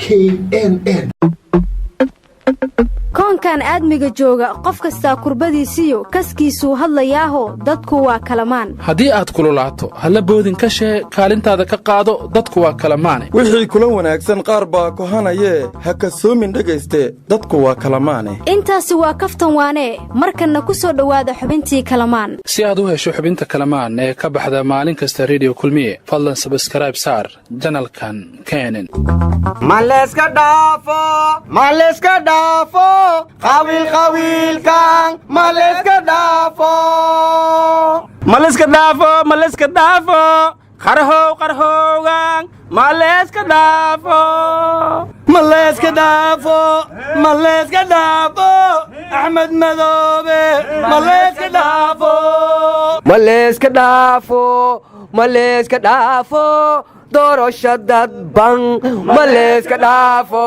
KNN. koonkan aadmiga jooga qof kasta kurbadiisiyo kaskiisuu hadlayaaho dadku waa kalamaan haddii aad kululaato halla boodin ka shee kaalintaada ka qaado dadku waa kalamaane wixii kula wanaagsan qaar baa kohanayee ha kasoomin dhegayste dadku waa kalamaane intaasi waa kaftan waanee markanna ku soo dhowaada xubintii kalamaan si aad u hesho xubinta kalamaan ee ka baxda maalin kasta radio kulmiye fadlan subscribe saar janalkan KNN maleska dhaafo qawiil kan maleska dhaafo qarhowgan maleska dhaafo axmed madoobe maleska dhaafo doorasho dadban maleska dhaafo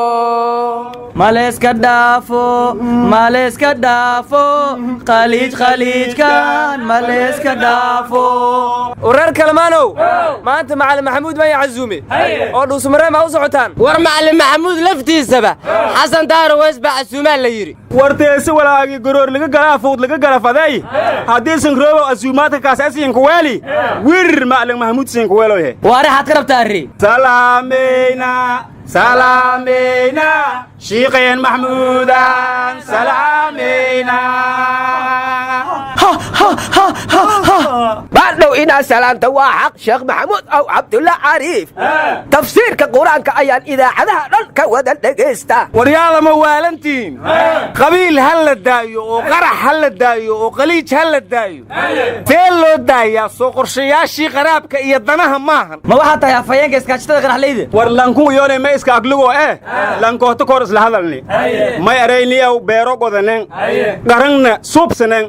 khaliijkan maleska dhaafo wareer kalmaanow maanta macallin maxamuud ma yacazuume oo dhuusmareen ma u socotaan war macallin maxamuud laftiisaba xasan daaro weys baa casuumaan la yiri warteesi walaagi goroor laga galaa fuud laga gala faday haddii sangroobo casuumaadka kaas asiinku weeli wir macallin maxamuud siinku weelo yahay waare xad ka rabtaa سلامينا شيخين محمودا سلامينا بعدو إنا سلامته وحق شيخ محمود أو عبد الله عريف تفسير كقرآن كأيان إذا عدها رنك ودن دقيستا ورياضة موالنتين قبيل هل الدايو وقرح هل الدايو وقليج هل الدايو تيلو الدايا سوقر شياشي غرابك إيضانها ماهن ما واحد يا فيانك اسكاشتة غرح ليدي ورلانكو يوني ما iska aglugo lankoota kor isla hadalni may arayniyow beero qodanen garanna suubsanen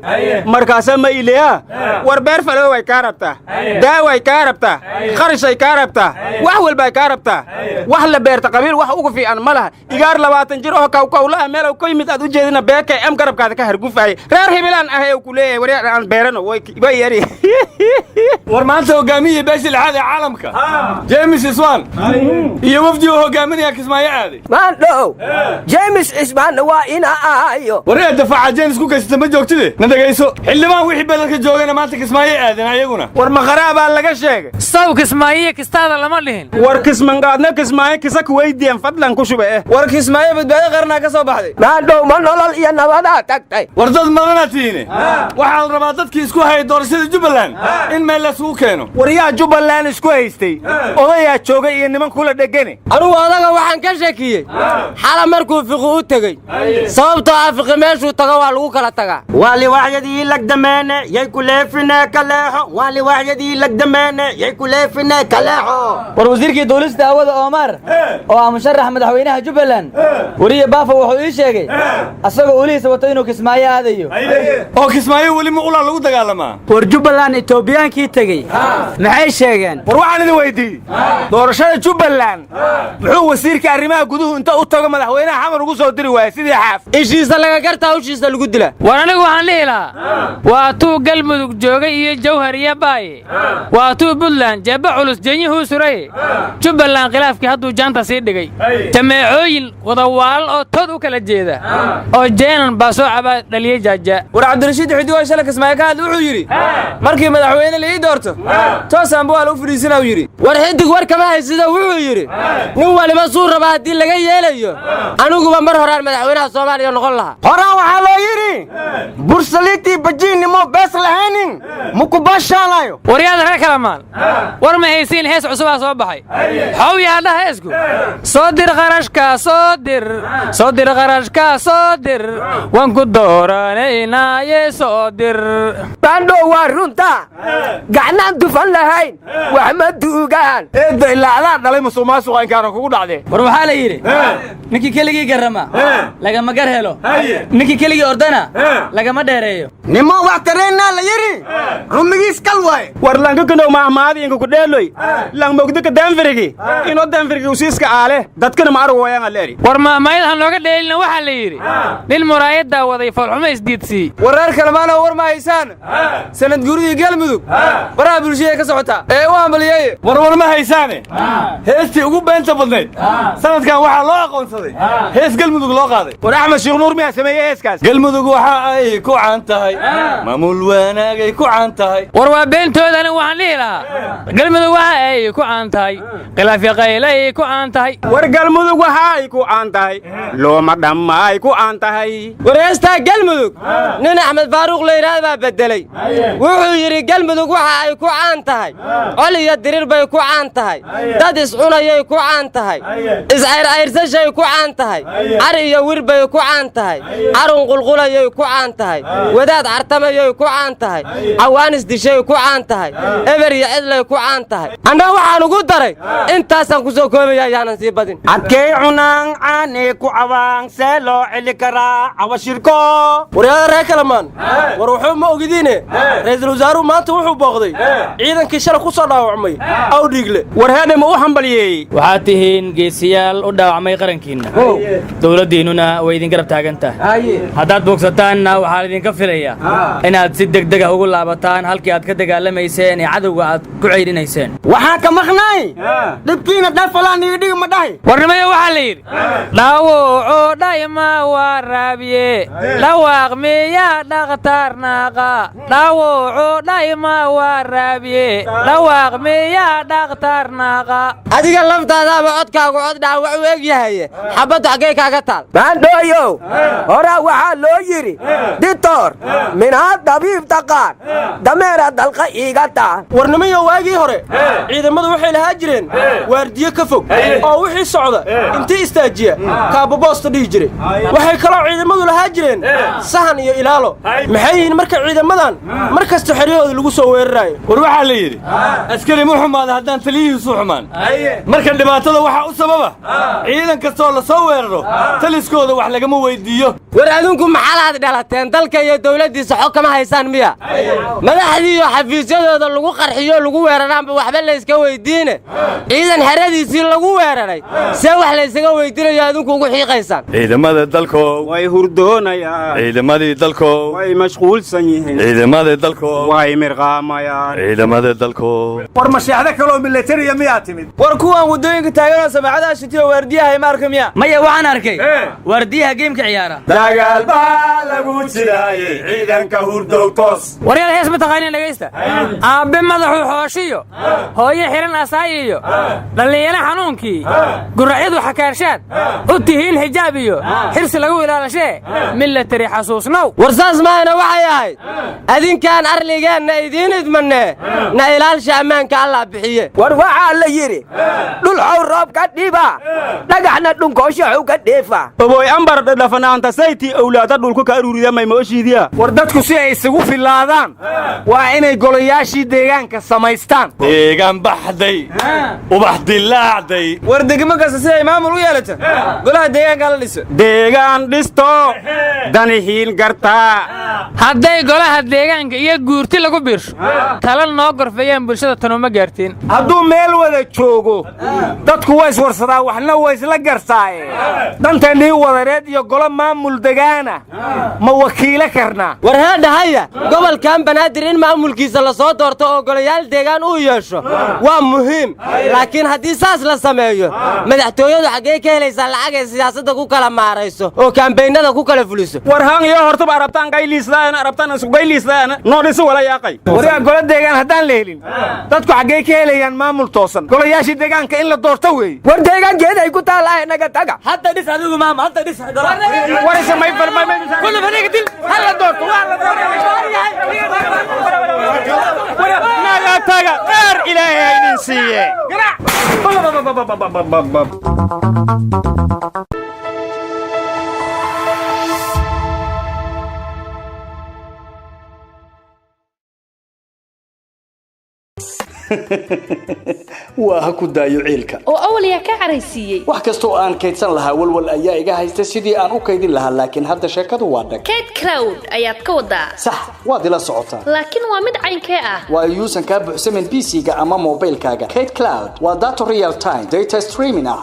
markaasa ma ileya war beer falo way ka rabtaa daaway ka rabtaa qarishay ka rabtaa wax walba ka rabtaa wax la beerta qabiil wax ugu fiican malaha igaar 20 jir oo kawla meel oo yimid aad u jeedina beeka am garabkaada ka hargufay reer hibilan ah ee ku leeyahay war aan beerano way yari war maanta hogaamiye beeshil caadi caalamka James Iswan iyo wafdi hogaamiye kismaayo aadi maandhow James Isman waa ina ahayo waree dafaaca James ku kaysata ma joogtide nadagayso xildhibaan wixii bedelka joogana maanta kismaayo aadan ayaguna war ma qaraaba laga sheegay saw kismaayo kistaada lama dhihin war kismangaadna kismaayo kisak weydiyan fadlan ku shubay war kismaayo badbaado qarna ka soo baxday maandhow ma nolol iyo nabada tagtay war dad madanaatiine waxa la rabaa dadkii isku hay doorashada Jubbaland in meel la soo keeno war yaa Jubbaland isku haystay odayaa joogay iyo niman kula dhagane anigu adaga waxaan ka shakiyay xala markuu fiqo u tagay sababtoo ah fiqo meeshuu tago waa lagu kala tagaa wali waxyadii lagdameene yay ku leefina kaleexo wali waxyadii lagdameene yay ku leefina kaleexo war wasiirkii dawladda awada Omar oo ah musharax madaxweynaha Jubbaland wariye baafa wuxuu ii sheegay asagoo uliisa wato inuu kismaayo aadayo oo kismaayo wali ma ula lagu dagaalamaa war Jubbaland Etoobiyaankii tagay maxay sheegeen war waxaan idin weydiiyay doorashada Jubbaland wuxuu wasiirka arrimaha guduhu inta u tago madaxweynaha xamar ugu soo diri waayay sidii xaaf ishiisa laga gartaa ushiisa lagu dila war anigu waxaan leeyahay waa tuu galmudug joogay iyo jawhar iyo baaye waa tuu Puntland jaba culus janyuhu suray Jubbaland khilaafkii hadduu jaanta sii dhigay jameecooyin wadawaal oo tood u kala jeeda oo jeenan baa soo caba dhaliyay jaaja war Cabdirashiid Xidigo shalaka Ismaaciil wuxuu yiri markii madaxweyne la ii doorto toosan buu u fariisinaa yiri war xidig war kama haysida wuxuu yiri nin waliba suu raba hadii laga yeelayo aniguba mar horaan madaxweynaha Soomaaliya noqon lahaa horaan waxa loo yiri bursaliti bajinimo bes lahaynin mukubashanayo wariyada reer kalamaan war ma haysiin hees cusub soo baxay xaw yaada heesku soo dir qarashka soo dir qarashka soo dir wan ku dooranayna soo dir bando warunta gacnaan dufan lahayn wax ma duugaan ilaa dhalay musuqmaasuqa in kaana kugu dhacday war waxa la yiri ninkii keligii garama laga ma gar helo ninkii keligii ordana laga ma dheereeyo nimo wax tareena la yiri rumigiis iskal waay war lanka kano mahmaadi inka ku dheeloy lang mogdika danfirigi ino danfirigi usiiska aale dadkana ma arwayaan aleeri war mahmaayadaha nooga dheelina waxaa la yidhi nin muraayaddaa waday foolxumo isdiidsii wareer kalemaana war ma haysaan sanad guuridii galmudug baraha bulshada ka socota ee u hambaliyey war ma haysaane heestii ugu beenta badnayd sanadkan waxaa loo aqoonsaday hees galmudug loo qaaday war axmed sheekh nuur miyaa sameeyey heeskaas galmudug waxa ay ku caan tahay maamul wanaagay ku caan tahay war waa beentoodana waxaan dhihi lahaa galmudug waxa ay ku caan tahay khilaafya qaylay ku caan tahay war galmudug waxa ay ku caan tahay looma dhamma ay ku caan tahay war heestaa galmudug nin axmed faaruuq la yidhaahda baa bedelay wuxuu yidhi galmudug waxa ay ku caan tahay col iyo diriir bay ku caan tahay dad iscunayay ku caan tahay iscayrcayrsashay ku caan tahay car iyo wir bay ku caan tahay carun qulqulayay ku caan tahay wadaad cartamayay ku caan tahay cawaanis dishay ku caan tahay eber iyo cidlay ku caan tahay anna waxaan ugu daray intaasaan ku soo koobaya ayaanan sii badin adkay cunaan caane ku cabaan see loo celi karaa cawashirko waryaada reer kalamaan war wuxuu ma ogidiine ra'iisul wasaaruhu maanta wuxuu booqday ciidankii shalay ku soo dhaawacmay awdhiigle war heedhe ma u hambalyeeyey waxaad tihiin geesiyaal u dhaawacmay qarankiinna dowladdiinnuna way idin garab taagan tahay haddaad bogsataanna waxaa idinka filayaa inaad si degdeg ah ugu laabataan halkii aad ka dagaalamayseen ee cadowga aad ku ceydhinayseen waxaa ka maqnaay dhibkiina dhafalaan iga dhigi ma dhahay warnimayo waxaa la yidhi dhaawoco dhayma waraabiye dhawaaq miyaa dhakhtarnaaqa dhaawoco dhayma waraabiye dhawaaq miyaa dhakhtarnaaqa adiga laftaadaaba codkaagu cod dhaawac u eg yahaye xabaddu xaggee kaaga taal maandhooyow horaa waxaa loo yidhi ditoor minaad dabiib taqaan dameera dalqa iiga taa warnimayo waagii hore ciidamadu waxay lahaa jireen waardiye ka fog oo wixii socda intii istaajiya kaababoosta dhihi jiray waxay kaloo ciidamadu lahaa jireen sahan iyo ilaalo maxay yihiin marka ciidamadan mar kasta xeryahooda lagu soo weeraraayo war waxaa la yidhi askari ma xumaada haddaan taliyihiisu xumaan marka dhibaatada waxaa u sababa ciidan kastoo la soo weeraro taliskooda wax lagama weyddiiyo war adinku maxaalaad dhalateen dalka iyo dawladdiisa xog kama haysaan miya madaxdii iyo xafiisyadooda lagu qarxiyo lagu weeraraanba waxba layska weyddiine ciidan xeradiisii lagu weeraray see wax laysaga weyddiinayo adinku ugu xiiqaysaan ciidamada dalkoo way hurdoonayaan ciidamadii dalkoo way mashquulsan yihiin ciidamadii dalkoo way mirqaamayaan ciidamadii dalkoo war mashaahada kaloo militariya miyaa timid war kuwaan waddooyinka taaganoo samaacadaha shitiyo waardiyaha ma arka miya maya waxaan arkay waardiyaha geemka ciyaara dagaal baa lagu jiraayey ciidanka hurdow toos waryada hees ma taqaaniin dhegaysta aabbe madaxuu xooshiyo hooyo xihan asaayi iyo dhallinyaro xanuunkii guracyadu xakaarshaad u tihiin xijaab iyo xirsi lagu ilaalashee militari xasuusnow war saas maahana waxay ahayd adinkaan arligeenna idiin idmanee na ilaalsha ammaanka allah bixiye war waxaa la yidhi dhulxow roob ka dhiba dhagaxna dhunkooshaxu ka dheefa oboy ambar dhafanaanta sayti awlaada dhulku ka aruurida may mooshiidiya war dadku si ay isugu filaadaan waa inay golayaashii deegaanka samaystaan deegaan baxday ubax dilaacday war degmo kasta si ay maamul u yeelata golaha deegaanka la dhiso deegaan dhisto danihiin gartaa hadday golaha deegaanka iyo guurti lagu biirsho tala noo gorfeeyaan bulshada tanuma gaartiin hadduu meel wada joogo dadku waa iswarsadaa waxna waa isla garsaaye dantannii wadareed iyo golo maamul degaana ma wakiilo karnaa war heedhahaya gobolkan banaadir in maamulkiisa la soo doorto oo golayaal deegaan uu yeesho waa muhiim laakiin haddii saas la sameeyo madaxtooyadu xaggee ka helaysaa lacag ay siyaasadda ku kala maarayso oo kaambeynada ku kala fuliso war haan iyo hortaba arabtaan qayliisdaana arabtaan isugayliisdaana noo dhisi wala yaaqay waryaa golo deegaan haddaan la helin dadku xaggee ka helayaan maamul toosan golayaashii deegaanka in la doorto weeye war deegaankeeda ay ku taallaahe naga taga hadda dhis adigu maama hadda dhis waraysa may kullu faniga dil hala doorto waa la naga taga qaar ilaahay idin siiye waa ha ku daayo ciilka oo awal yaa ka caraysiiyey wax kasta oo aan kaydsan lahaa walwal ayaa iga haysta sidii aan u kaydin lahaa laakiin hadda sheekadu waa dhag Kate Cloud ayaad ka wadaa sax waad ila socotaa laakiin waa mid caynkee ah waa yuusan ka buuxsamin PC-ga ama mobilkaaga Kate Cloud waa data real time data streaming ah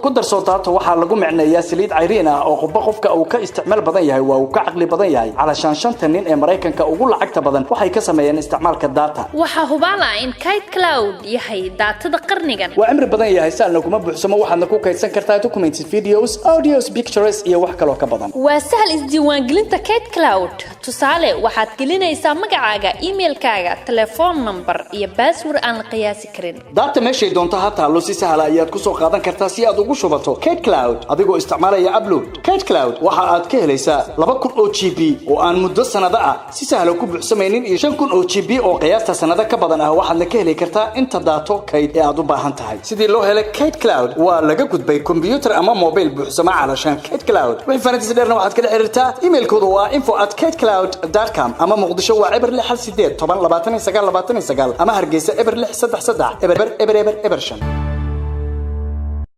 ku darso data waxaa lagu macneeyaa saliid cayriin ah oo qofka uu ka isticmaal badan yahay waa uu ka caqli badan yahay علشان شنطة nin ee Mareykanka ugu lacagta badan waxay ka sameeyeen isticmaalka data waxa hubaala in Kate Cloud yahay daatada qarnigan waa amri badan yahay saalna kuma buuxsamo waxaadna ku kaydsan kartaa documents videos audios pictures iyo wax kale oo ka badan waa sahal isdiiwaangelinta Kate Cloud tusaale waxaad gelinaysaa magacaaga emailkaaga telephone number iyo password aan la qiyaasi karin data meeshay doonto hataa loo si sahal ayaad ku soo qaadan kartaa si aad ugu shubato Kate Cloud adigoo isticmaalaya upload Kate Cloud waxa aad ka helaysaa 2,000 GB oo aan muddo sanado ah si sahal ku buuxsamaynin iyo 5,000 GB oo qiyaasta sanado ka badan ah waxaadna ka heli kartaa inta daato kayd ee aad u baahan tahay sidii loo helay Kate Cloud waa laga gudbay computer ama mobile buuxsama علشان Kate Cloud wixii farantiis dheerna waxaad kala xiriirtaa emailkooda waa info@katecloud.com ama muqdisho waa eber 68 10 29 29 ama hargeysa eber 633 eber 5